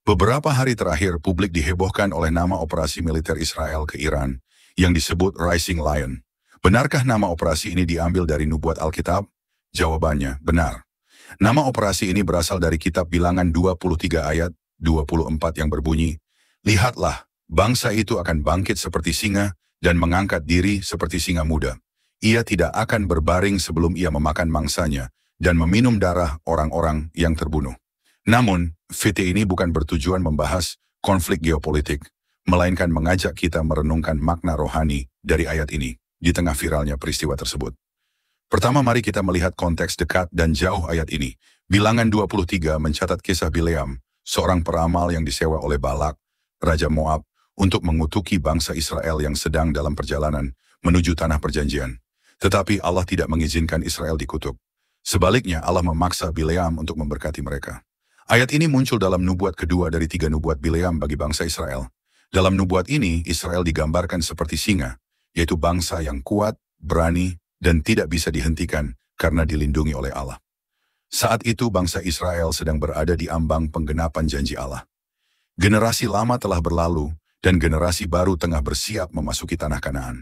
Beberapa hari terakhir, publik dihebohkan oleh nama operasi militer Israel ke Iran yang disebut Rising Lion. Benarkah nama operasi ini diambil dari nubuat Alkitab? Jawabannya, benar. Nama operasi ini berasal dari kitab Bilangan 23 ayat 24 yang berbunyi, "Lihatlah, bangsa itu akan bangkit seperti singa dan mengangkat diri seperti singa muda. Ia tidak akan berbaring sebelum ia memakan mangsanya dan meminum darah orang-orang yang terbunuh." Namun, VT ini bukan bertujuan membahas konflik geopolitik, melainkan mengajak kita merenungkan makna rohani dari ayat ini di tengah viralnya peristiwa tersebut. Pertama, mari kita melihat konteks dekat dan jauh ayat ini. Bilangan 23 mencatat kisah Bileam, seorang peramal yang disewa oleh Balak, Raja Moab, untuk mengutuki bangsa Israel yang sedang dalam perjalanan menuju tanah perjanjian. Tetapi Allah tidak mengizinkan Israel dikutuk. Sebaliknya, Allah memaksa Bileam untuk memberkati mereka. Ayat ini muncul dalam nubuat kedua dari 3 nubuat Bileam bagi bangsa Israel. Dalam nubuat ini, Israel digambarkan seperti singa, yaitu bangsa yang kuat, berani, dan tidak bisa dihentikan karena dilindungi oleh Allah. Saat itu bangsa Israel sedang berada di ambang penggenapan janji Allah. Generasi lama telah berlalu, dan generasi baru tengah bersiap memasuki tanah Kanaan.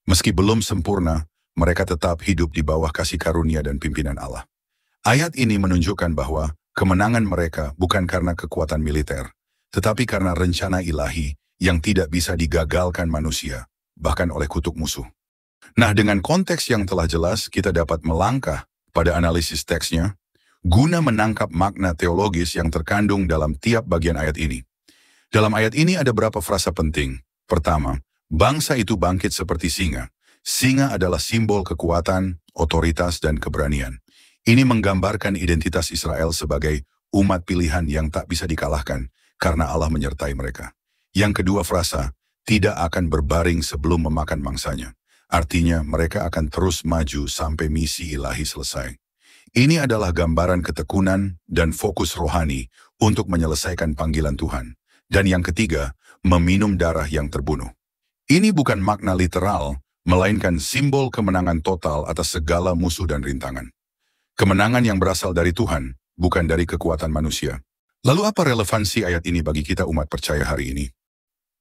Meski belum sempurna, mereka tetap hidup di bawah kasih karunia dan pimpinan Allah. Ayat ini menunjukkan bahwa kemenangan mereka bukan karena kekuatan militer, tetapi karena rencana ilahi yang tidak bisa digagalkan manusia, bahkan oleh kutuk musuh. Nah, dengan konteks yang telah jelas, kita dapat melangkah pada analisis teksnya, guna menangkap makna teologis yang terkandung dalam tiap bagian ayat ini. Dalam ayat ini ada beberapa frasa penting. Pertama, bangsa itu bangkit seperti singa. Singa adalah simbol kekuatan, otoritas, dan keberanian. Ini menggambarkan identitas Israel sebagai umat pilihan yang tak bisa dikalahkan karena Allah menyertai mereka. Yang kedua frasa, tidak akan berbaring sebelum memakan mangsanya. Artinya mereka akan terus maju sampai misi ilahi selesai. Ini adalah gambaran ketekunan dan fokus rohani untuk menyelesaikan panggilan Tuhan. Dan yang ketiga, meminum darah yang terbunuh. Ini bukan makna literal, melainkan simbol kemenangan total atas segala musuh dan rintangan. Kemenangan yang berasal dari Tuhan, bukan dari kekuatan manusia. Lalu apa relevansi ayat ini bagi kita umat percaya hari ini?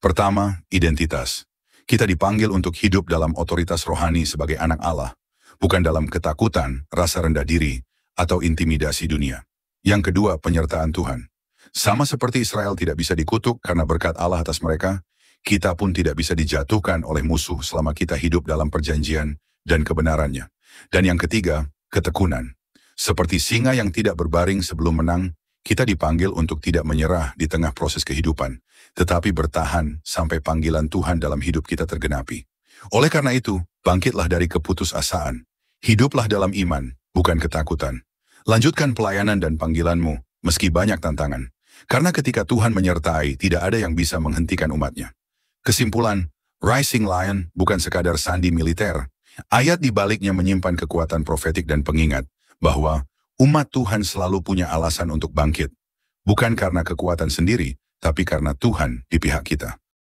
Pertama, identitas. Kita dipanggil untuk hidup dalam otoritas rohani sebagai anak Allah, bukan dalam ketakutan, rasa rendah diri, atau intimidasi dunia. Yang kedua, penyertaan Tuhan. Sama seperti Israel tidak bisa dikutuk karena berkat Allah atas mereka, kita pun tidak bisa dijatuhkan oleh musuh selama kita hidup dalam perjanjian dan kebenarannya. Dan yang ketiga, ketekunan. Seperti singa yang tidak berbaring sebelum menang, kita dipanggil untuk tidak menyerah di tengah proses kehidupan, tetapi bertahan sampai panggilan Tuhan dalam hidup kita tergenapi. Oleh karena itu, bangkitlah dari keputusasaan. Hiduplah dalam iman, bukan ketakutan. Lanjutkan pelayanan dan panggilanmu, meski banyak tantangan. Karena ketika Tuhan menyertai, tidak ada yang bisa menghentikan umatnya. Kesimpulan, Rising Lion bukan sekadar sandi militer. Ayat di baliknya menyimpan kekuatan profetik dan pengingat bahwa umat Tuhan selalu punya alasan untuk bangkit. Bukan karena kekuatan sendiri, tapi karena Tuhan di pihak kita.